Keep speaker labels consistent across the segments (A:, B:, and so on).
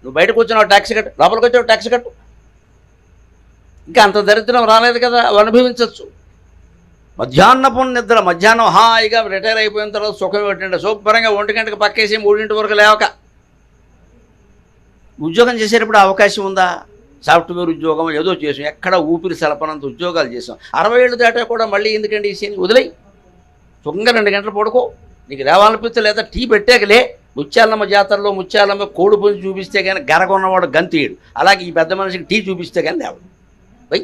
A: నువ్వు బయటకు వచ్చినావు ట్యాక్సీ కట్టు, లోపలికి వచ్చావు ట్యాక్సీ కట్టు. ఇంకా అంత దరిద్రం రాలేదు కదా, అవి అనుభవించవచ్చు. మధ్యాహ్నపు నిద్ర, మధ్యాహ్నం హాయిగా రిటైర్ అయిపోయిన తర్వాత సుఖం ఏంటంటే శుభ్రంగా 1 గంటకు పక్కేసి 3 వరకు లేవక ఉద్యోగం చేసేటప్పుడు అవకాశం ఉందా? సాఫ్ట్వేర్ ఉద్యోగం ఏదో చేసాం, ఎక్కడ ఊపిరి సలపనంత ఉద్యోగాలు చేసాం. 60 ఏళ్ళు దాటా కూడా మళ్ళీ ఎందుకండి ఈ సీన్ వదిలేయి, సుఖంగా 2 గంటలు పడుకో. నీకు లేవాలనిపిస్తే లేదా టీ పెట్టాకలే. ముత్యాలమ్మ జాతరలో ముత్యాలమ్మ కోడి పుంజు చూపిస్తే కానీ గరగొన్నవాడు గంతీయుడు, అలాగే ఈ పెద్ద మనిషికి టీ చూపిస్తే కానీ లేవు. పోయి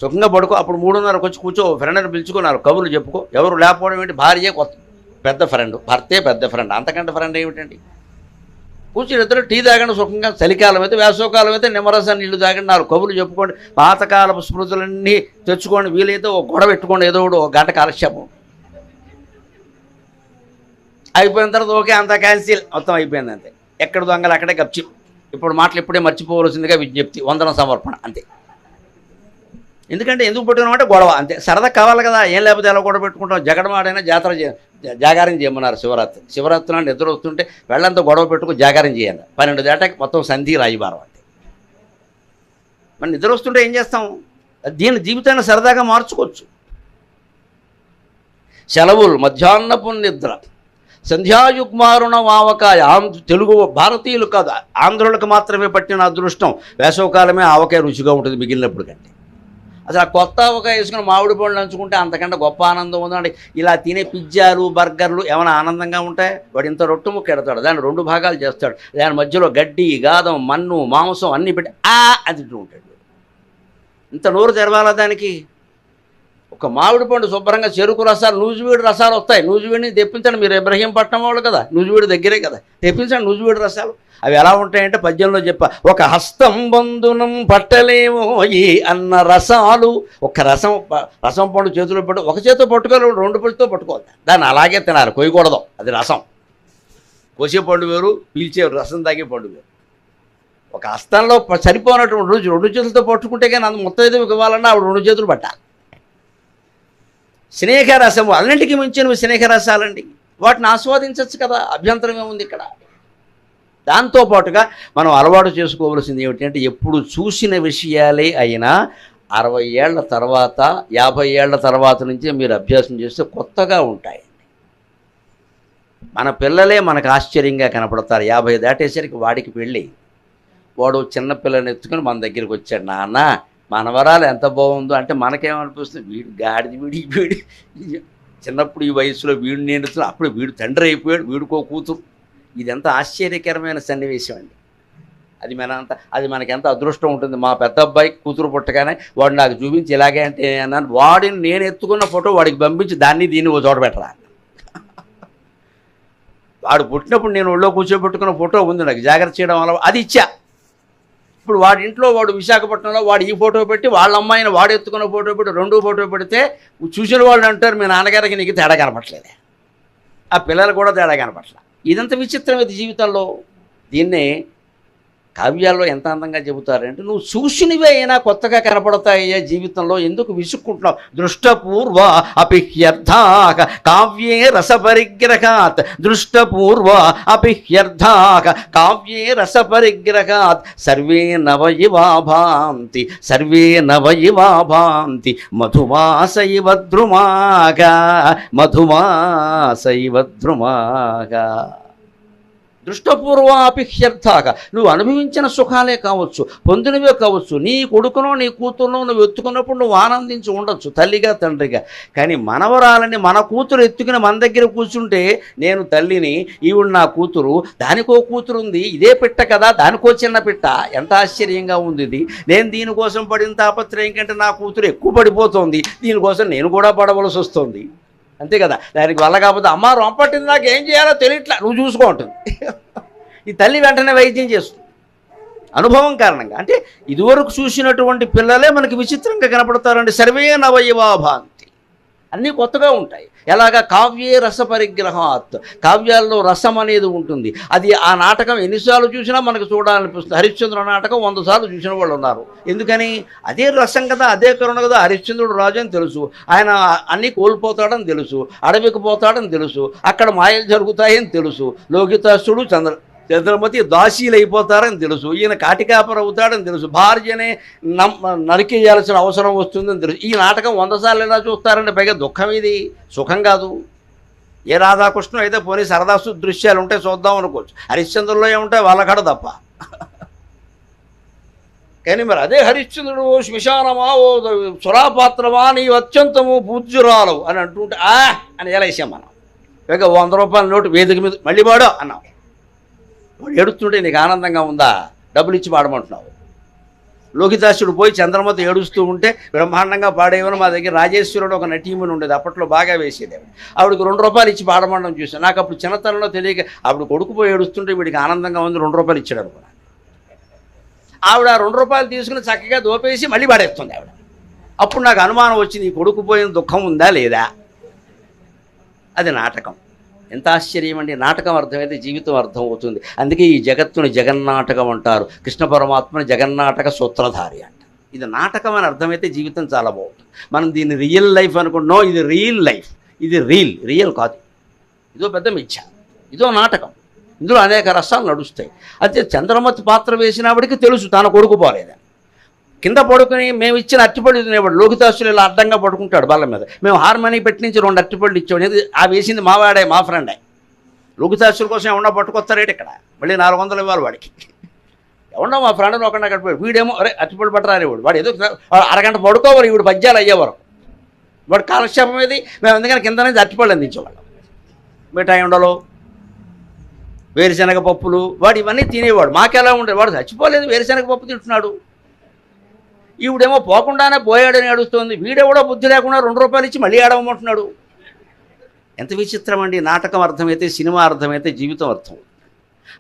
A: సుఖంగా పడుకో. అప్పుడు 3:30కి వచ్చి కూర్చో, ఫ్రెండ్ని పిలుచుకున్నారు, కబుర్లు చెప్పుకో. ఎవరు లేకపోవడం ఏంటి? భార్య కొత్త పెద్ద ఫ్రెండ్, భర్తే పెద్ద ఫ్రెండ్, అంతకంటే ఫ్రెండ్ ఏమిటండి? కూర్చుని ఇద్దరు టీ తాగండి సుఖంగా. చలికాలం అయితే వేసవకాలం అయితే నిమ్మరసం నీళ్లు తాగండి, 4 కబుర్లు చెప్పుకోండి, పాతకాలపు స్మృతులన్నీ తెచ్చుకోండి. వీలైతే ఒక గొడవ పెట్టుకోండి, ఏదో ఒకటి 1 గంట కాలక్షేపం. అయిపోయిన తర్వాత ఓకే అంతా క్యాన్సిల్, మొత్తం అయిపోయింది అంతే. ఎక్కడ దొంగలు అక్కడే గప్చి. ఇప్పుడు మాటలు ఇప్పుడే మర్చిపోవలసిందిగా విజ్ఞప్తి, వందనం సమర్పణ అంతే. ఎందుకంటే ఎందుకు పెట్టుకున్నామంటే గొడవ అంతే, సరదా కావాలి కదా. ఏం లేకపోతే ఎలా గొడవ పెట్టుకుంటాం? జగడమాడైనా జాగారం చేయమన్నారు శివరాత్రి నాడు నిద్ర వస్తుంటే వెళ్ళంతా గొడవ పెట్టుకుని జాగారం చేయాలి. 12 దాటాకి మొత్తం సంధి రాయిబారం అంతే. మరి నిద్ర వస్తుంటే ఏం చేస్తాం? దీని జీవితాన్ని సరదాగా మార్చుకోవచ్చు. సెలవులు, మధ్యాహ్నపు నిద్ర, సంధ్యాయుగ్మారుణ ఆవకాయ. తెలుగు భారతీయులు కాదు, ఆంధ్రులకు మాత్రమే పట్టిన అదృష్టం. వేసవకాలమే ఆవకాయ రుచిగా ఉంటుంది మిగిలినప్పుడు కంటే. అసలు ఆ కొత్త ఆవకాయ వేసుకుని మామిడి పండ్లు నంచుకుంటే అంతకంటే గొప్ప ఆనందం ఉందండి. ఇలా తినే పిజ్జాలు బర్గర్లు ఏమైనా ఆనందంగా ఉంటాయి? వాడు ఇంత రొట్టు ముక్క ఎడతాడు, దాన్ని 2 భాగాలు చేస్తాడు, దాని మధ్యలో గడ్డి గాదం మన్ను మాంసం అన్నీ పెట్టి అని తింటూ ఉంటాడు. ఇంత నోరు తెరవాలా దానికి? ఒక మామిడి పండు శుభ్రంగా చెరుకు రసాలు, నూజివీడు రసాలు వస్తాయి. నూజివీడిని తెప్పించండి, మీరు ఇబ్రహీంపట్నం వాళ్ళు కదా, నూజివీడు దగ్గరే కదా, తెప్పించండి నూజివీడు రసాలు. అవి ఎలా ఉంటాయంటే పద్యంలో చెప్ప, ఒక హస్తం బంధునం పట్టలేమో ఈ అన్న రసాలు. ఒక రసం పండు చేతిలో పెట్టు, ఒక చేతితో పట్టుకోవాలి, 2 పళ్ళతో పట్టుకోవాలి. దాన్ని అలాగే తినాలి, కొయ్యకూడదు. అది రసం. కోసే పండు వేరు, పీల్చే రసం తాగే పండు వేరు. ఒక హస్తంలో సరిపోనటువంటి రోజు 2 చేతులతో పట్టుకుంటే కానీ అంత మొత్తం ఏదో ఇవ్వాలన్నా ఆవిడ 2 చేతులు పట్టాలి. స్నేహరసము, అన్నింటికి మించినవి స్నేహరసాలండి. వాటిని ఆస్వాదించవచ్చు కదా, అభ్యంతరం ఏముంది ఇక్కడ? దాంతోపాటుగా మనం అలవాటు చేసుకోవలసింది ఏమిటంటే, ఎప్పుడు చూసిన విషయాలే అయినా 60 ఏళ్ల తర్వాత 50 ఏళ్ల తర్వాత నుంచే మీరు అభ్యాసం చేస్తే కొత్తగా ఉంటాయండి. మన పిల్లలే మనకు ఆశ్చర్యంగా కనపడతారు. 50 దాటేసరికి వాడికి పెళ్ళి, వాడు చిన్న పిల్లని ఎత్తుకుని మన దగ్గరికి వచ్చాడు, నాన్న మనవరాలు ఎంత బాగుందో అంటే మనకేమనిపిస్తుంది? వీడు గాడిది, వీడి చిన్నప్పుడు ఈ వయసులో వీడు నేర్చుకుని అప్పుడు వీడు తండ్రి అయిపోయాడు, వీడికో కూతురు. ఇదెంత ఆశ్చర్యకరమైన సన్నివేశం అండి. అది మనకెంత అదృష్టం ఉంటుంది. మా పెద్ద అబ్బాయికి కూతురు పుట్టగానే వాడు నాకు చూపించి ఇలాగే అంటే అన్నాను, వాడిని నేను ఎత్తుకున్న ఫోటో వాడికి పంపించి దీన్ని ఓ చోట పెట్టరా. వాడు పుట్టినప్పుడు నేను ఒళ్ళో కూర్చోబెట్టుకున్న ఫోటో ఉంది, నాకు జాగ్రత్త చేయడం వల్ల అది ఇచ్చా. ఇప్పుడు వాడి ఇంట్లో వాడు విశాఖపట్నంలో వాడు ఈ ఫోటో పెట్టి వాళ్ళ అమ్మాయిని వాడు ఎత్తుకున్న ఫోటో పెట్టి 2 ఫోటో పెడితే చూసిన వాళ్ళు అంటారు, మీ నాన్నగారికి నీకు తేడా కనపట్లేదే, ఆ పిల్లలు కూడా తేడా కనపట్లే. ఇదంత విచిత్రం ఇది జీవితంలో. దీన్నే కావ్యాల్లో ఎంత అందంగా చెబుతారంటే, నువ్వు చూసినవే అయినా కొత్తగా కనపడతాయ్యా జీవితంలో, ఎందుకు విసుక్కుంటున్నావు? దృష్టపూర్వ అపిహ్యర్థాక కావ్యే రసపరిగ్రహాత్, దృష్టపూర్వ అపిహ్యర్థాక కావ్యే రసపరిగ్రహాత్, సర్వే నవయివా భాంతి, సర్వే నవయివా భాంతి, మధుమాసైవ ద్రుమాగా, మధుమాసైవ ద్రుమాగా. దృష్టపూర్వాపిహ్యర్థాక, నువ్వు అనుభవించిన సుఖాలే కావచ్చు, పొందినవే కావచ్చు. నీ కొడుకునో నీ కూతురునో నువ్వు ఎత్తుకున్నప్పుడు నువ్వు ఆనందించి ఉండొచ్చు తల్లిగా తండ్రిగా. కానీ మనవరాలని మన కూతురు ఎత్తుకుని మన దగ్గర కూర్చుంటే, నేను తల్లిని, ఈవిడ నా కూతురు, దానికో కూతురు ఉంది, ఇదే పిట్ట కదా, దానికో చిన్న పిట్ట, ఎంత ఆశ్చర్యంగా ఉంది ఇది. నేను దీనికోసం పడిన తాపత్రయం కంటే నా కూతురు ఎక్కువ పడిపోతుంది, దీనికోసం నేను కూడా పడవలసి వస్తుంది. అంతే కదా. దానికి వల్ల కాకపోతే అమ్మ రొంపట్టింది, నాకు ఏం చేయాలో తెలియట్లా, నువ్వు చూసుకో ఉంటుంది. ఈ తల్లి వెంటనే వైద్యం చేస్తుంది అనుభవం కారణంగా. అంటే ఇదివరకు చూసినటువంటి పిల్లలే మనకి విచిత్రంగా కనపడతారండి. సర్వే నవయవా భాంతి, అన్నీ కొత్తగా ఉంటాయి. ఎలాగా? కావ్యే రసపరిగ్రహాత్, కావ్యాల్లో రసం అనేది ఉంటుంది. అది ఆ నాటకం ఎన్నిసార్లు చూసినా మనకు చూడాలనిపిస్తుంది. హరిశ్చంద్ర నాటకం 100 సార్లు చూసిన వాళ్ళు ఉన్నారు. ఎందుకని? అదే రసం కదా, అదే కరుణ కదా. హరిశ్చంద్రుడు రాజు అని తెలుసు, ఆయన అన్నీ కోల్పోతాడని తెలుసు, అడవికి పోతాడని తెలుసు, అక్కడ మాయలు జరుగుతాయని తెలుసు. లోకితాసుడు చంద్రమతి దాసీలు అయిపోతారని తెలుసు, ఈయన కాటికాపర అవుతాడని తెలుసు, భార్యనే నరికేయాల్సిన అవసరం వస్తుందని తెలుసు. ఈ నాటకం 100 సార్లు ఎలా చూస్తారంటే పైగా దుఃఖం ఇది, సుఖం కాదు. ఏ రాధాకృష్ణ అయితే పోనీ సరదా దృశ్యాలు ఉంటే చూద్దాం అనుకోవచ్చు, హరిశ్చంద్రుల్లో ఏముంటాయి వాళ్ళకాడ తప్ప. కానీ మరి అదే హరిశ్చంద్రుడు శ్మశానమా ఓ సురాపాత్రమా నీ అత్యంతము పూజ్యురాలు అని అంటుంటే అని ఎలా వేసాం మనం. పైగా 100 రూపాయల నోటు వేదిక మీద మళ్ళీ వాడో అన్నాం. వాడు ఏడుస్తుంటే నీకు ఆనందంగా ఉందా? డబ్బులు ఇచ్చి పాడమంటున్నావు. లోకితాసుడు పోయి చంద్రమతి ఏడుస్తూ ఉంటే బ్రహ్మాండంగా పాడేవని మా దగ్గర రాజేశ్వరుడు ఒక నటీమని ఉండేది, అప్పట్లో బాగా వేసేది. ఆవిడకి 2 రూపాయలు ఇచ్చి పాడమండం చూసాను. నాకు అప్పుడు చిన్నతనంలో తెలియక ఆవిడ కొడుకు పోయి ఏడుస్తుంటే వీడికి ఆనందంగా ఉంది, 2 రూపాయలు ఇచ్చాడు అనుకున్నాను. ఆవిడ 2 రూపాయలు తీసుకుని చక్కగా దోపేసి మళ్ళీ పాడేస్తుంది ఆవిడ. అప్పుడు నాకు అనుమానం వచ్చింది, ఈ కొడుకు పోయిన దుఃఖం ఉందా లేదా. అది నాటకం. ఎంత ఆశ్చర్యం అండి. నాటకం అర్థమైతే జీవితం అర్థం అవుతుంది. అందుకే ఈ జగత్తుని జగన్నాటకం అంటారు, కృష్ణ పరమాత్మని జగన్నాటక సూత్రధారి అంటారు. ఇది నాటకం అని అర్థమైతే జీవితం చాలా బాగుంటుంది. మనం దీన్ని రియల్ లైఫ్ అనుకుంటున్నాం, ఇది రియల్ లైఫ్, ఇది రియల్ కాదు. ఇదో పెద్ద మిథ్య, ఇదో నాటకం. ఇందులో అనేక రసాలు నడుస్తాయి. అయితే చంద్రమతి పాత్ర వేసినప్పటికీ తెలుసు తన కొడుకు పోలేదని. కింద పడుకుని మేము ఇచ్చిన అట్టిపళ్ళు తినేవాడు. లోకితాసులు ఇలా అడ్డంగా పడుకుంటాడు బల్ల మీద. మేము హార్మనీ పెట్టి నుంచి 2 అట్టిపళ్ళు ఇచ్చాడు. ఆ వేసింది మావాడే, మా ఫ్రెండే. లోకితాసుల కోసం ఏమన్నా పట్టుకొస్తారేట ఇక్కడ, మళ్ళీ 400 ఇవ్వాలి వాడికి. ఎవడో మా ఫ్రెండ్ని ఒకటి అక్కడ పోయాడు, వీడేమో అరే అట్టిపళ్ళు పట్టరానివాడు. వాడు ఏదో అరగంట పడుకోవాలి, వీడు పద్యాలు అయ్యేవారు. వాడు కాలక్షేపం ఏది. మేము అందుకని కింద నుంచి అట్టిపళ్ళు అందించేవాళ్ళం. మిఠాయి ఉండలో వేరుశనగ పప్పులు వాడు ఇవన్నీ తినేవాడు. మాకెలా ఉండేది, వాడు చచ్చిపోలేదు, వేరుశనగ పప్పు తింటున్నాడు. ఈవిడేమో పోకుండానే పోయాడని అడుగుతోంది. వీడెవడో బుద్ధి లేకుండా 2 రూపాయలు ఇచ్చి మళ్ళీ ఆడమంటున్నాడు. ఎంత విచిత్రం అండి. నాటకం అర్థమైతే, సినిమా అర్థమైతే జీవితం అర్థం.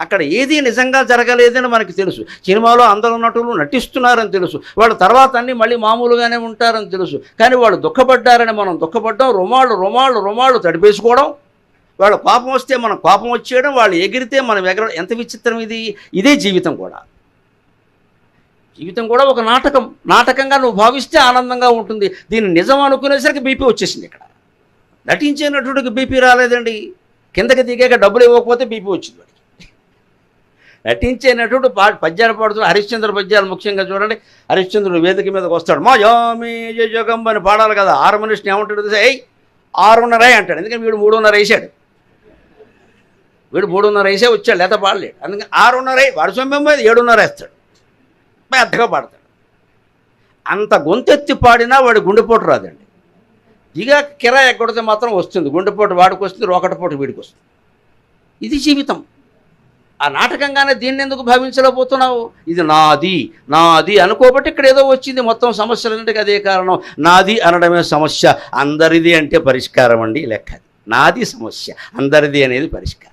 A: అక్కడ ఏది నిజంగా జరగలేదని మనకి తెలుసు. సినిమాలో అందరూ నటులు నటిస్తున్నారని తెలుసు. వాళ్ళు తర్వాత అన్నీ మళ్ళీ మామూలుగానే ఉంటారని తెలుసు. కానీ వాళ్ళు దుఃఖపడ్డారని మనం దుఃఖపడ్డాం. రుమాళ్ళు తడిపేసుకోవడం. వాళ్ళ కోపం వస్తే మనం కోపం వచ్చేయడం, వాళ్ళు ఎగిరితే మనం ఎగరడం. ఎంత విచిత్రం ఇది. ఇదే జీవితం కూడా. జీవితం కూడా ఒక నాటకం. నాటకంగా నువ్వు భావిస్తే ఆనందంగా ఉంటుంది. దీన్ని నిజం అనుకునేసరికి బీపీ వచ్చేసింది. ఇక్కడ నటించే నటుడికి బీపీ రాలేదండి. కిందకి దిగాక డబ్బులు ఇవ్వకపోతే బీపీ వచ్చింది వాడికి. నటించే నటుడు పద్యాలు పాడుతున్న హరిశ్చంద్ర పద్యాలు ముఖ్యంగా చూడండి. హరిశ్చంద్రుడు వేదిక మీదకి వస్తాడు, మా యామి జగం అని పాడాలి కదా. 6 మనిషిని ఏమంటాడు, 6:30 అంటాడు. ఎందుకంటే వీడు 3:30 వేసాడు. వీడు 3:30 వేసే వచ్చాడు, లేత పాడలేడు. అందుకని 6:30 వాడు సొమ్మె 7:30 వేస్తాడు, పెద్దగా పాడతాడు. అంత గొంతెత్తి పాడినా వాడి గుండెపోటు రాదండి. దిగా కిరాయి ఎక్కడితే మాత్రం వస్తుంది. గుండెపోటు వాడికి వస్తుంది, రోకటపోటు వీడికి వస్తుంది. ఇది జీవితం. ఆ నాటకంగానే దీన్ని ఎందుకు భావించలేకపోతున్నావు? ఇది నాది అనుకోబట్టి ఇక్కడ ఏదో వచ్చింది. మొత్తం సమస్యలన్నింటికి అదే కారణం. నాది అనడమే సమస్య, అందరిది అంటే పరిష్కారం అండి లెక్క. నాది సమస్య, అందరిది అనేది పరిష్కారం.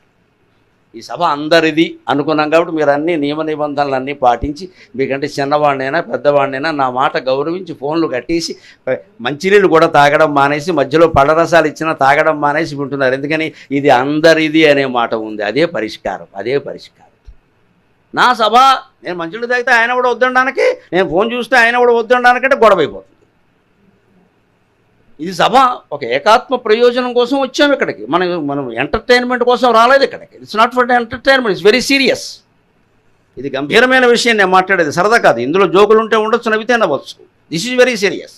A: ఈ సభ అందరిది అనుకున్నాం కాబట్టి మీరు అన్ని నియమ నిబంధనలు పాటించి, మీకంటే చిన్నవాడినైనా పెద్దవాడినైనా నా మాట గౌరవించి ఫోన్లు కట్టేసి మంచినీళ్ళు కూడా తాగడం మానేసి, మధ్యలో పళ్ళరసాలు ఇచ్చినా తాగడం మానేసి వింటున్నారు. ఎందుకని ఇది అందరిది అనే మాట ఉంది. అదే పరిష్కారం. నా సభ, నేను మంచినీళ్ళు తాగితే ఆయన కూడా వద్దనడానికి, నేను ఫోన్ చూస్తే ఆయన కూడా వద్దనడానికంటే గొడవ అయిపోతుంది. ఇది సభ ఒక ఏకాత్మ ప్రయోజనం కోసం వచ్చాము ఇక్కడికి. మనం ఎంటర్టైన్మెంట్ కోసం రాలేదు ఇక్కడికి. It's not for entertainment, it's very serious. ఇది గంభీరమైన విషయం నేను మాట్లాడేది, సరదా కాదు. ఇందులో జోకులు ఉంటే ఉండొచ్చు, నవ్వితే నవ్వచ్చు. This is very serious.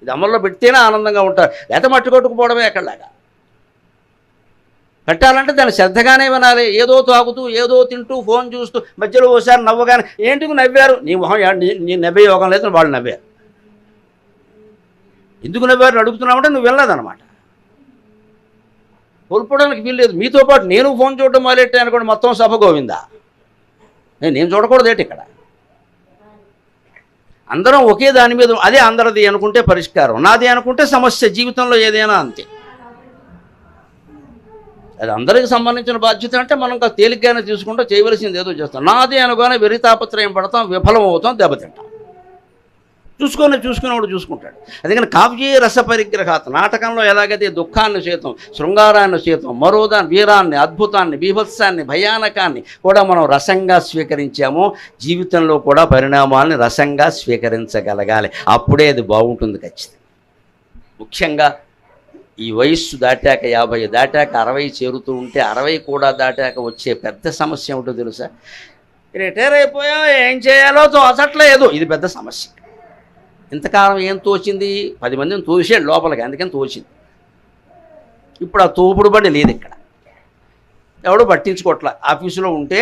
A: ఇది అమల్లో పెడితేనే ఆనందంగా ఉంటారు, లేకపోతే మట్టి కొట్టుకుపోవడమే ఎక్కడలాగా. పెట్టాలంటే దాన్ని శ్రద్ధగానే వినాలి. ఏదో తాగుతూ ఏదో తింటూ ఫోన్ చూస్తూ మధ్యలో ఓసారి నవ్వగానే ఏంటికి నవ్వారు, నీ మొహం నీ నవ్వే యోగం లేదు, వాళ్ళు నవ్వారు. ఎందుకు నవ్వారు అడుగుతున్నామంటే నువ్వు వెళ్ళలేదన్నమాట. కోల్పోవడానికి వీల్లేదు. మీతో పాటు నేను ఫోన్ చూడడం మొదలెట్టే అనుకోండి, మొత్తం సభ గోవిందా. నేను చూడకూడదు ఏంటి ఇక్కడ. అందరం ఒకే దాని మీద, అదే అందరిది అనుకుంటే పరిష్కారం, నాది అనుకుంటే సమస్య. జీవితంలో ఏదైనా అంతే. అది అందరికి సంబంధించిన బాధ్యత అంటే మనం తేలిగ్గానే తీసుకుంటూ చేయవలసింది ఏదో చేస్తాం. నాది అనుకోని వెర్రి తాపత్రయం పడతాం, విఫలం అవుతాం, దెబ్బతింటాం. చూసుకునేవాడు చూసుకుంటాడు. అందుకని కావ్యే రస పరిగ్రహాత్. నాటకంలో ఎలాగైతే దుఃఖాన్ని సైతం, శృంగారాన్ని సైతం, మరోదాన్ని, వీరాన్ని, అద్భుతాన్ని, బీభత్సాన్ని, భయానకాన్ని కూడా మనం రసంగా స్వీకరించామో, జీవితంలో కూడా పరిణామాలని రసంగా స్వీకరించగలగాలి. అప్పుడే అది బాగుంటుంది ఖచ్చితంగా. ముఖ్యంగా ఈ వయస్సు దాటాక 50 దాటాక 60 చేరుతూ ఉంటే 60 కూడా దాటాక వచ్చే పెద్ద సమస్య ఏమిటో తెలుసా? రిటైర్ అయిపోయాం, ఏం చేయాలో తోచట్లేదు. ఇది పెద్ద సమస్య. ఇంతకాలం ఏం తోచింది? 10 మందిని తోసాడు లోపలికి, అందుకని తోచింది. ఇప్పుడు ఆ తోపుడు బండి లేదు ఇక్కడ, ఎవడో పట్టించుకోవట్ల. ఆఫీసులో ఉంటే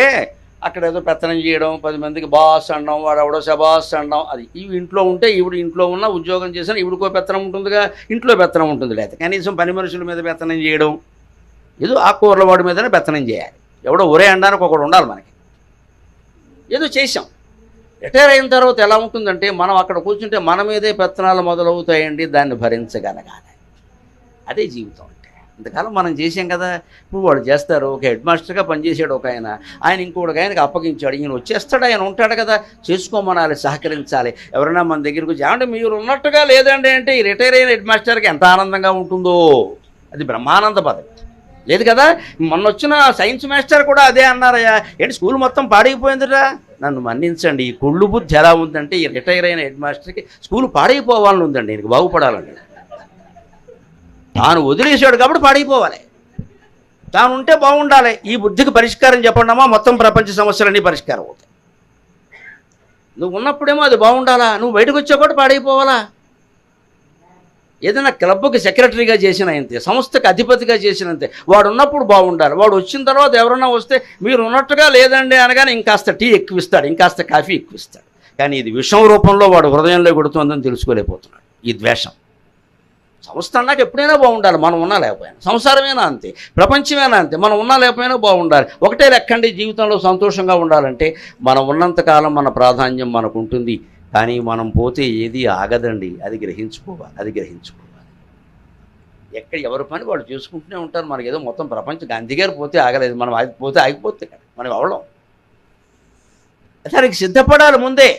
A: అక్కడ ఏదో పెత్తనం చేయడం, 10 మందికి బాస్ అనడం, వాడు ఎవడో శబాస్ అనడం. అది ఇవి ఇంట్లో ఉంటే ఈవిడ ఇంట్లో ఉన్న ఉద్యోగం చేసిన ఈవిడికో పెత్తనం ఉంటుందిగా, ఇంట్లో పెత్తనం ఉంటుంది. లేదా కనీసం పని మనుషుల మీద పెత్తనం చేయడం, ఏదో ఆ కూరల వాడి మీదనే పెత్తనం చేయాలి. ఎవడో ఒరే అనడానికి ఒకడు ఉండాలి మనకి. ఏదో చేసాం. రిటైర్ అయిన తర్వాత ఎలా ఉంటుందంటే, మనం అక్కడ కూర్చుంటే మన మీదే పెత్తనాలు మొదలవుతాయండి, దాన్ని భరించగలగాలి. అదే జీవితం అంటే. ఇంతకాలం మనం చేసాం కదా. ఇప్పుడు వాళ్ళు చేస్తారు. ఒక హెడ్ మాస్టర్గా పనిచేసాడు ఒక ఆయన ఇంకొకటి ఆయనకి అప్పగించాడు. ఈయన వచ్చేస్తాడు, ఆయన ఉంటాడు కదా, చేసుకోమనాలి, సహకరించాలి. ఎవరైనా మన దగ్గరికి వచ్చి ఏమంటే మీరు ఉన్నట్టుగా లేదండి అంటే, ఈ రిటైర్ అయిన హెడ్ మాస్టర్కి ఎంత ఆనందంగా ఉంటుందో. అది బ్రహ్మానంద పదవి. లేదు కదా. మొన్న వచ్చిన సైన్స్ మాస్టర్ కూడా అదే అన్నారయ్యా, ఏంటి స్కూల్ మొత్తం పాడైపోయిందిరా. నన్ను మన్నించండి, ఈ కుళ్ళు బుద్ధి ఎలా ఉందంటే, ఈ రిటైర్ అయిన హెడ్ మాస్టర్కి స్కూల్ పాడైపోవాలని ఉందండి, ఈయనకి బాగుపడాలండి. తాను వదిలేసాడు కాబట్టి పాడైపోవాలి, తాను ఉంటే బాగుండాలి. ఈ బుద్ధికి పరిష్కారం చెప్పండమ్మా, మొత్తం ప్రపంచ సమస్యలన్నీ పరిష్కారం అవుతాయి. నువ్వు ఉన్నప్పుడేమో అది బాగుండాలా, నువ్వు బయటకు వచ్చా కూడా పాడైపోవాలా. ఏదైనా క్లబ్కి సెక్రటరీగా చేసిన అంతే, సంస్థకి అధిపతిగా చేసినంతే. వాడు ఉన్నప్పుడు బాగుండాలి. వాడు వచ్చిన తర్వాత ఎవరన్నా వస్తే మీరు ఉన్నట్టుగా లేదండి అనగానే ఇంకాస్త టీ ఎక్కువిస్తాడు, ఇంకాస్త కాఫీ ఎక్కువిస్తాడు. కానీ ఇది విషం రూపంలో వాడు హృదయంలో కొడుతుందని తెలుసుకోలేకపోతున్నాడు. ఈ ద్వేషం. సంస్థ అన్నాక ఎప్పుడైనా బాగుండాలి, మనం ఉన్నా లేకపోయినా. సంసారమేనా అంతే, ప్రపంచమేనా అంతే, మనం ఉన్నా లేకపోయినా బాగుండాలి. ఒకటే లెక్కండి, జీవితంలో సంతోషంగా ఉండాలంటే మనం ఉన్నంతకాలం మన ప్రాధాన్యం మనకు ఉంటుంది. కానీ మనం పోతే ఏది ఆగదండి, అది గ్రహించుకోవాలి. ఎక్కడ ఎవరి పని వాళ్ళు చూసుకుంటూనే ఉంటారు. మనకి ఏదో మొత్తం ప్రపంచం గాంధీ గారు పోతే ఆగలేదు, మనం పోతే ఆగిపోతే కదా మనం అవడం. దానికి సిద్ధపడాలి ముందే.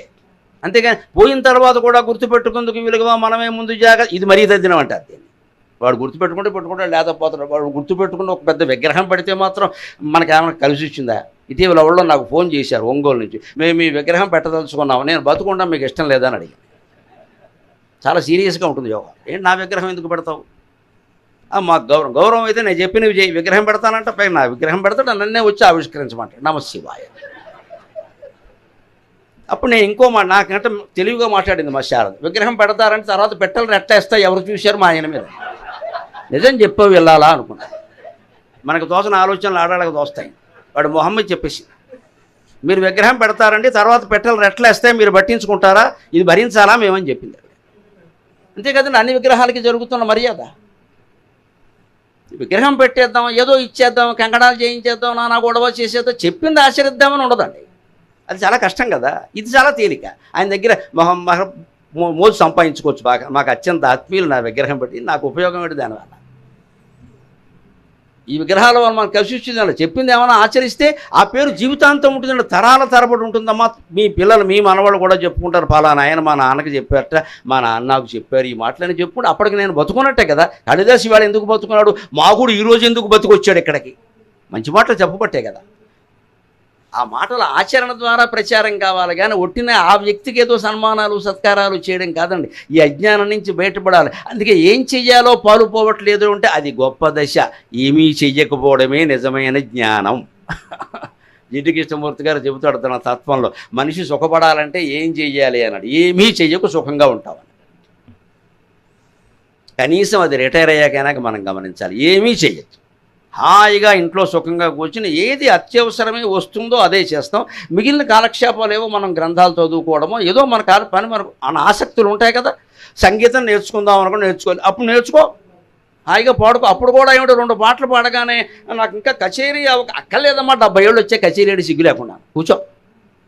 A: అంతేగాని పోయిన తర్వాత కూడా గుర్తుపెట్టుకుందుకు వీలుగా మనమే ముందు జాగ్రత్త. ఇది మరీ తద్దినం అంటారు దీన్ని. వాడు పెట్టుకుంటే లేకపోతాడు. వాడు గుర్తుపెట్టుకుంటే ఒక పెద్ద విగ్రహం పెడితే మాత్రం మనకేమైనా కలిసి వచ్చిందా? ఇటీవల ఎవరో నాకు ఫోన్ చేశారు ఒంగోలు నుంచి, మేము ఈ విగ్రహం పెట్టదలుచుకున్నాము, నేను బతుకుంటాం, మీకు ఇష్టం లేదా అని అడిగాను. చాలా సీరియస్గా ఉంటుంది యోగా. ఏంటి నా విగ్రహం ఎందుకు పెడతావు? మాకు గౌరవం అయితే నేను చెప్పినవి చేయి. విగ్రహం పెడతానంటే పైన నా విగ్రహం పెడతాడు, నన్నే వచ్చి ఆవిష్కరించమంటాడు. నమశివాయ. అప్పుడు నేను ఇంకో నాకంటే తెలివిగా మాట్లాడింది మా శారద. విగ్రహం పెడతారంటే తర్వాత పెట్టాలని ఎట్టేస్తా, ఎవరు చూశారు మా ఆయన మీద. నిజం చెప్పావు వెళ్ళాలా అనుకున్నా. మనకు తోచిన ఆలోచనలు ఆడాళ్ళకి తోస్తాయి. వాడు మొహమ్మద్ చెప్పేసి, మీరు విగ్రహం పెడతారండి, తర్వాత పెట్టాలని ఎట్లేస్తాయి, మీరు పట్టించుకుంటారా, ఇది భరించాలా మేమని చెప్పింది. అంతే కదండి అన్ని విగ్రహాలకి జరుగుతున్న మర్యాద. విగ్రహం పెట్టేద్దాం, ఏదో ఇచ్చేద్దాం, కంకణాలు చేయించేద్దాం, నానా గొడవ చేసేద్దాం, చెప్పింది ఆచరిద్దామని ఉండదండి. అది చాలా కష్టం కదా. ఇది చాలా తేలిక. ఆయన దగ్గర మోజు సంపాదించుకోవచ్చు బాగా. మాకు అత్యంత ఆత్మీయులు నా విగ్రహం పెట్టి, నాకు ఉపయోగం ఏంటి దానివల్ల? ఈ విగ్రహాల వల్ల మనకు కలిసి వచ్చిందండి. చెప్పింది ఏమైనా ఆచరిస్తే ఆ పేరు జీవితాంతం ఉంటుందండి, తరాల తరబడి ఉంటుందమ్మా. మీ పిల్లలు, మీ మనవాళ్ళు కూడా చెప్పుకుంటారు, పలానా ఆయన మా నాన్నకి చెప్పారట, మా నాన్న నాకు చెప్పారు, ఈ మాటలని చెప్పుకుంటే అప్పటికి నేను బతుకున్నట్టే కదా. కాళిదాసు ఇవాళ ఎందుకు బతుకున్నాడు, మాగుడు ఈరోజు ఎందుకు బతుకొచ్చాడు ఇక్కడికి? మంచి మాటలు చెప్పబట్టే కదా. ఆ మాటల ఆచరణ ద్వారా ప్రచారం కావాలి, కానీ ఒట్టిన ఆ వ్యక్తికి ఏదో సన్మానాలు సత్కారాలు చేయడం కాదండి. ఈ అజ్ఞానం నుంచి బయటపడాలి. అందుకే ఏం చెయ్యాలో పాలుపోవట్లేదు అంటే అది గొప్ప దశ. ఏమీ చెయ్యకపోవడమే నిజమైన జ్ఞానం. జిడ్డు కృష్ణమూర్తి గారు చెబుతాడు తన తత్వంలో, మనిషి సుఖపడాలంటే ఏం చెయ్యాలి అన్నాడు. ఏమీ చెయ్యకు సుఖంగా ఉంటామని. కనీసం అది రిటైర్ అయ్యాకైనా మనం గమనించాలి. ఏమీ చెయ్యొచ్చు, హాయిగా ఇంట్లో సుఖంగా కూర్చుని ఏది అత్యవసరమే వస్తుందో అదే చేస్తాం. మిగిలిన కాలక్షేపాలు ఏవో మనం గ్రంథాలు చదువుకోవడమో, ఏదో మన పని మనకు ఆసక్తులు ఉంటాయి కదా. సంగీతం నేర్చుకుందాం అనుకుని నేర్చుకోవాలి, అప్పుడు నేర్చుకో, హాయిగా పాడుకో. అప్పుడు కూడా ఏమిటో 2 పాటలు పాడగానే నాకు ఇంకా కచేరీ అక్కర్లేదమ్మా, 70 ఏళ్ళు వచ్చే కచేరీ సిగ్గు లేకుండా కూర్చో,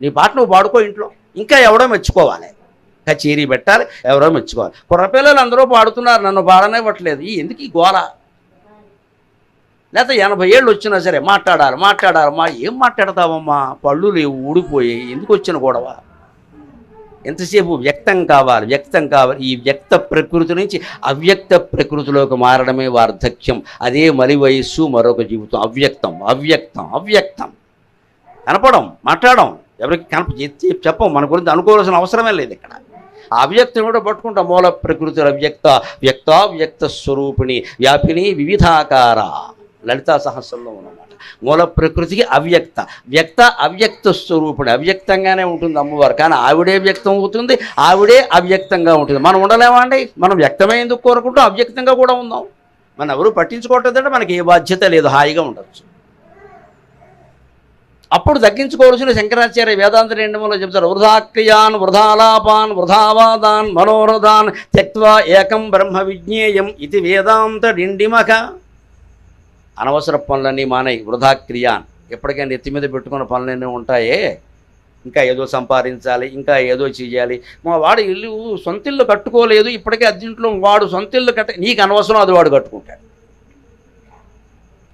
A: నీ పాట నువ్వు పాడుకో ఇంట్లో. ఇంకా ఎవడో మెచ్చుకోవాలి, కచేరీ పెట్టాలి, ఎవరో మెచ్చుకోవాలి. కుర్రపిల్లలు అందరూ పాడుతున్నారు, నన్ను పాడనివ్వట్లేదు. ఎందుకు ఈ గోల? లేకపోతే 80 ఏళ్ళు వచ్చినా సరే మాట్లాడాలమ్మా. ఏం మాట్లాడతావమ్మా, పళ్ళు లేవు, ఊడిపోయి, ఎందుకు వచ్చిన గొడవ? ఎంతసేపు వ్యక్తం కావాలి. ఈ వ్యక్త ప్రకృతి నుంచి అవ్యక్త ప్రకృతిలోకి మారడమే వార్ధక్యం. అదే మలి వయస్సు, మరొక జీవితం. అవ్యక్తం కనపడం, మాట్లాడడం, ఎవరికి చెప్పం. మన గురించి అనుకోవాల్సిన అవసరమే లేదు ఇక్కడ. అవ్యక్తం కూడా పట్టుకుంటాం. మూల ప్రకృతి అవ్యక్త వ్యక్తావ్యక్త స్వరూపిణి వ్యాపిని వివిధాకార లలితా సహస్రంలో ఉన్నమాట. మూల ప్రకృతికి అవ్యక్త, వ్యక్త అవ్యక్త స్వరూపిణి. అవ్యక్తంగానే ఉంటుంది అమ్మవారు, కానీ ఆవిడే వ్యక్తం అవుతుంది, ఆవిడే అవ్యక్తంగా ఉంటుంది. మనం ఉండలేమా అండి? మనం వ్యక్తమే ఎందుకు కోరుకుంటాం, అవ్యక్తంగా కూడా ఉందాం. మనం ఎవరు పట్టించుకోవట్లేదంటే మనకి ఏ బాధ్యత లేదు, హాయిగా ఉండొచ్చు. అప్పుడు తగ్గించుకోవాల్సిన శంకరాచార్య వేదాంత రెండములో చెప్తారు, వృధాక్రియాన్ వృధాలాపాన్ వృధావాదాన్ మనోరథాన్ త్యక్త్వా ఏకం బ్రహ్మ విజ్ఞేయం ఇది వేదాంత డిండిమక. అనవసర పనులన్నీ మానేయి, వృధాక్రియాన్. ఎప్పటికైనా నెత్తి మీద పెట్టుకున్న పనులన్నీ ఉంటాయే, ఇంకా ఏదో సంపాదించాలి, ఇంకా ఏదో చెయ్యాలి. మా వాడు ఇల్లు సొంత ఇల్లు కట్టుకోలేదు, ఇప్పటికే అర్జెంట్లో వాడు సొంత ఇల్లు నీకు అనవసరం, అది వాడు కట్టుకుంటాడు.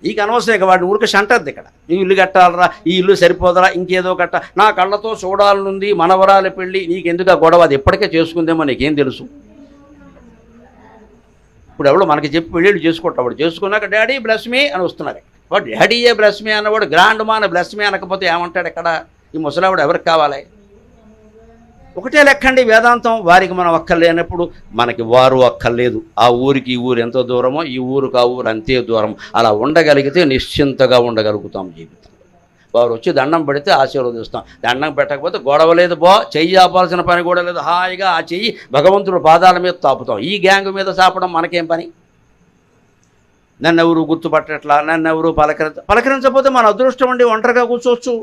A: నీకు అనవసరం, ఇక వాడిని ఊరికి అంటద్ది. ఇక్కడ నీ ఇల్లు కట్టాలరా, ఈ ఇల్లు సరిపోదరా, ఇంకేదో కట్ట, నా కళ్ళతో చూడాలనుంది మనవరాలి పెళ్ళి, నీకెందుకు ఆ గొడవ, అది ఎప్పటికే చేసుకుందేమో నీకేం తెలుసు. ఇప్పుడు ఎవడో మనకి చెప్పి పెళ్ళిళ్ళు చేసుకుంటాం, వాడు చేసుకున్నాక డాడీ బ్లెస్ మీ అని వస్తున్నారు. వాడు డాడీయే బ్లెస్ మీ అన్నవాడు గ్రాండ్ మా అని బ్లెస్ మీ అనకపోతే ఏమంటాడు? ఎక్కడ ఈ ముసలావిడ ఎవరికి కావాలి? ఒకటే లెక్కండి వేదాంతం. వారికి మనం అక్కర్లేనప్పుడు మనకి వారు అక్కర్లేదు. ఆ ఊరికి ఈ ఊరు ఎంత దూరమో ఈ ఊరికి ఆ ఊరు అంతే దూరం. అలా ఉండగలిగితే నిశ్చింతగా ఉండగలుగుతాం జీవితం. వారు వచ్చి దండం పెడితే ఆశీర్వదిస్తాం, దండం పెట్టకపోతే గొడవ లేదు, చెయ్యి ఆపాల్సిన పని కూడా లేదు, హాయిగా ఆ చెయ్యి భగవంతుడు పాదాల మీద తాపుతాం. ఈ గ్యాంగ్ మీద చాపడం మనకేం పని? నన్ను ఎవరు గుర్తుపట్టట్లా, నన్ను ఎవరు పలకరించకపోతే మన అదృష్టం అండి, ఒంటరిగా కూర్చోవచ్చు.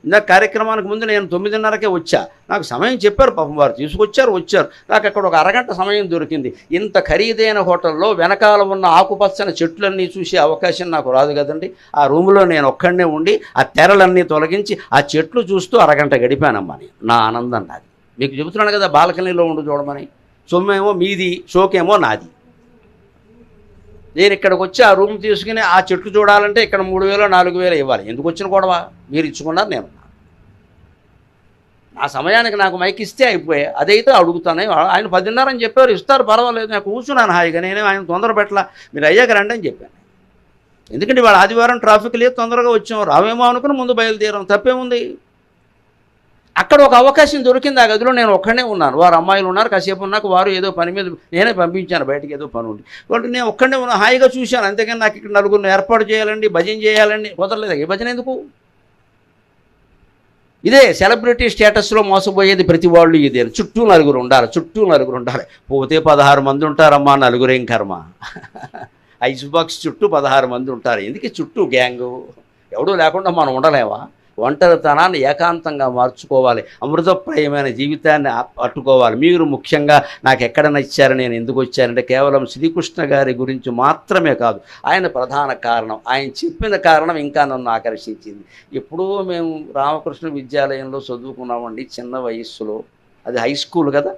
A: ఇందాక కార్యక్రమానికి ముందు నేను 9:30కే వచ్చా. నాకు సమయం చెప్పారు, పాపం వారు తీసుకొచ్చారు, వచ్చారు. నాకు అక్కడ ఒక అరగంట సమయం దొరికింది. ఇంత ఖరీదైన హోటల్లో వెనకాల ఉన్న ఆకుపచ్చని చెట్లన్నీ చూసే అవకాశం నాకు రాదు కదండి. ఆ రూములో నేను ఒక్కడనే ఉండి ఆ తెరలన్నీ తొలగించి ఆ చెట్లు చూస్తూ అరగంట గడిపానమ్మా. నా ఆనందం నాది. మీకు చెబుతున్నాను కదా, బాల్కనీలో ఉండి చూడమని. సొమ్మేమో మీది, షోకేమో నాది. నేను ఇక్కడికి వచ్చి ఆ రూమ్ తీసుకుని ఆ చెట్లు చూడాలంటే ఇక్కడ 3,000 4,000 ఇవ్వాలి. ఎందుకు వచ్చిన గొడవ? మీరు ఇచ్చుకున్నారు, నేను నా సమయానికి నాకు మైక్ ఇస్తే అయిపోయాయి. అదైతే అడుగుతానే. ఆయన 10:30 అని చెప్పారు, ఇస్తారు పర్వాలేదు. నేను కూర్చున్నాను హాయిగా, నేనే ఆయన తొందర పెట్టలా. మీరు అయ్యాక రండి అని చెప్పాను. ఎందుకంటే ఇవాళ ఆదివారం ట్రాఫిక్ లేదు, తొందరగా వచ్చాం, రావేమో అనుకుని ముందు బయలుదేరాం, తప్పేముంది. అక్కడ ఒక అవకాశం దొరికింది. ఆ గదిలో నేను ఒక్కడనే ఉన్నాను, వారు అమ్మాయిలు ఉన్నారు. కాసేపు ఉన్నాక వారు ఏదో పని మీద, నేనే పంపించాను బయటికి, ఏదో పని ఉండి. వాళ్ళు నేను ఒక్కడనే ఉన్నా, హాయిగా చూశాను. అంతేకాని నాకు ఇక్కడ నలుగురిని ఏర్పాటు చేయాలండి, భజన చేయాలండి, కుదరలేదు. ఏ భజన ఎందుకు? ఇదే సెలబ్రిటీ స్టేటస్లో మోసపోయేది ప్రతి వాళ్ళు ఇదే. చుట్టూ నలుగురు ఉండాలి. పోతే 16 మంది ఉంటారమ్మా, నలుగురేం కర్మ. ఐస్ బాక్స్ చుట్టూ 16 మంది ఉంటారు. ఎందుకు చుట్టూ గ్యాంగు? ఎవడూ లేకుండా మనం ఉండలేమా? ఒంటరితనాన్ని ఏకాంతంగా మార్చుకోవాలి, అమృతప్రాయమైన జీవితాన్ని పట్టుకోవాలి. మీరు ముఖ్యంగా నాకు ఎక్కడ నచ్చారు, నేను ఎందుకు వచ్చానంటే కేవలం శ్రీకృష్ణ గారి గురించి మాత్రమే కాదు, ఆయన ప్రధాన కారణం. ఆయన చెప్పిన కారణం ఇంకా నన్ను ఆకర్షించింది. ఎప్పుడూ మేము రామకృష్ణ విద్యాలయంలో చదువుకున్నామండి, చిన్న వయస్సులో. అది హై స్కూల్ కదా,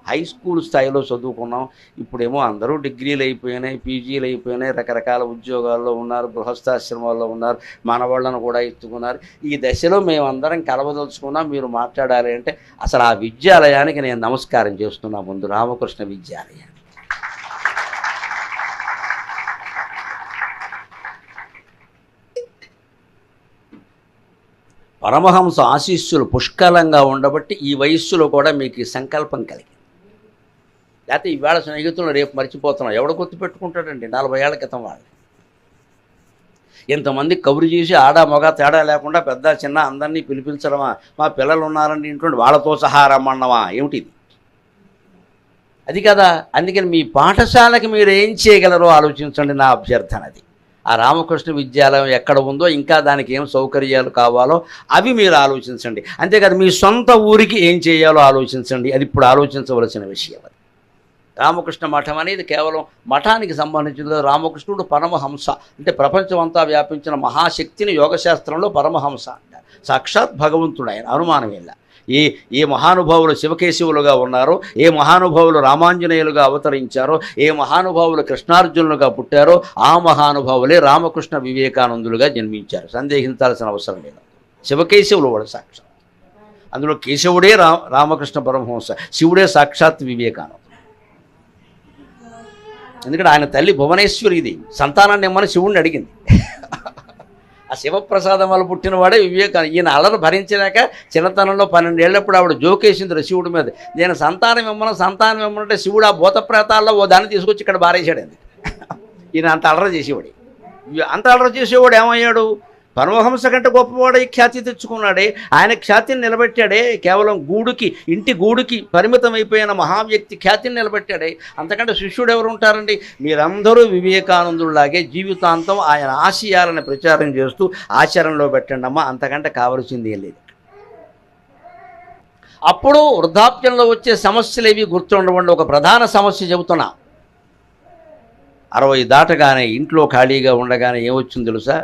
A: హై స్కూల్ స్థాయిలో చదువుకున్నాం. ఇప్పుడేమో అందరూ డిగ్రీలు అయిపోయినాయి, పీజీలు అయిపోయినాయి, రకరకాల ఉద్యోగాల్లో ఉన్నారు, గృహస్థాశ్రమాల్లో ఉన్నారు, మన వాళ్ళను కూడా ఎత్తుకున్నారు. ఈ దశలో మేమందరం కలవదలుచుకున్నాం. మీరు మాట్లాడాలి అంటే అసలు ఆ విద్యాలయానికి నేను నమస్కారం చేస్తున్నా ముందు, రామకృష్ణ విద్యాలయానికి. పరమహంస ఆశీస్సులు పుష్కలంగా ఉండబట్టి ఈ వయస్సులో కూడా మీకు సంకల్పం కలిగింది. లేకపోతే ఈవేళ స్నేహితులను రేపు మర్చిపోతున్నాం. ఎవడ గుర్తుపెట్టుకుంటాడండి 40 ఏళ్ల క్రితం వాళ్ళు? ఇంతమంది కబురు చేసి ఆడ మగ తేడా లేకుండా పెద్ద చిన్న అందరినీ పిలిపించడమా? మా పిల్లలు ఉన్నారండి ఇంట్లో, వాళ్ళతో సహా రమ్మన్నమా? ఏమిటిది? అది కదా. అందుకని మీ పాఠశాలకి మీరు ఏం చేయగలరో ఆలోచించండి, నా అభ్యర్థన అది. ఆ రామకృష్ణ విద్యాలయం ఎక్కడ ఉందో, ఇంకా దానికి ఏం సౌకర్యాలు కావాలో అవి మీరు ఆలోచించండి. అంతేకాదు మీ సొంత ఊరికి ఏం చేయాలో ఆలోచించండి. అది ఇప్పుడు ఆలోచించవలసిన విషయం. అది రామకృష్ణ మఠం అనేది కేవలం మఠానికి సంబంధించిన. రామకృష్ణుడు పరమహంస అంటే ప్రపంచం అంతా వ్యాపించిన మహాశక్తిని యోగశాస్త్రంలో పరమహంస అంటారు. సాక్షాత్ భగవంతుడు ఆయన, అనుమానం ಇಲ್ಲ. ఏ మహానుభావులు శివకేశవులుగా ఉన్నారో, ఏ మహానుభావులు రామాంజనేయులుగా అవతరించారో, ఏ మహానుభావులు కృష్ణార్జునులుగా పుట్టారో, ఆ మహానుభావులే రామకృష్ణ వివేకానందులుగా జన్మించారు. సందేహించాల్సిన అవసరం లేదు. శివకేశవులు వాడు సాక్షాత్. అందులో కేశవుడే రామకృష్ణ పరమహంస, శివుడే సాక్షాత్ వివేకానందుడు. ఎందుకంటే ఆయన తల్లి భువనేశ్వరి, ఇది సంతానాన్ని ఇమ్మని శివుడిని అడిగింది. ఆ శివప్రసాదం వల్ల పుట్టినవాడే వివేకానంద. ఈయన అల్లరి భరించలేక చిన్నతనంలో 12 ఏళ్ళప్పుడు ఆవిడ జోకేసింది శివుడి మీద, నేను సంతానం ఇమ్మనంటే శివుడు ఆ భూత ప్రేతాల్లో ఓ దాన్ని తీసుకొచ్చి ఇక్కడ బారేశాడండి. ఈయన అంత అల్లరి చేసేవాడు. అంత అల్లరి చేసేవాడు ఏమయ్యాడు? పరమహంస కంటే గొప్పవాడై ఖ్యాతి తెచ్చుకున్నాడే. ఆయన ఖ్యాతిని నిలబెట్టాడే. కేవలం ఇంటి గూడుకి పరిమితం అయిపోయిన మహావ్యక్తి ఖ్యాతిని నిలబెట్టాడే. అంతకంటే శిష్యుడు ఎవరు ఉంటారండి? మీరందరూ వివేకానందులాగే జీవితాంతం ఆయన ఆశయాలను ప్రచారం చేస్తూ ఆచరణలో పెట్టండి అమ్మా, అంతకంటే కావలసింది ఏం లేదు. అప్పుడు వృద్ధాప్యంలో వచ్చే సమస్యలు ఏవి గుర్తుండవండి. ఒక ప్రధాన సమస్య చెబుతున్నా. 60 దాటగానే ఇంట్లో ఖాళీగా ఉండగానే ఏమొచ్చింది తెలుసా?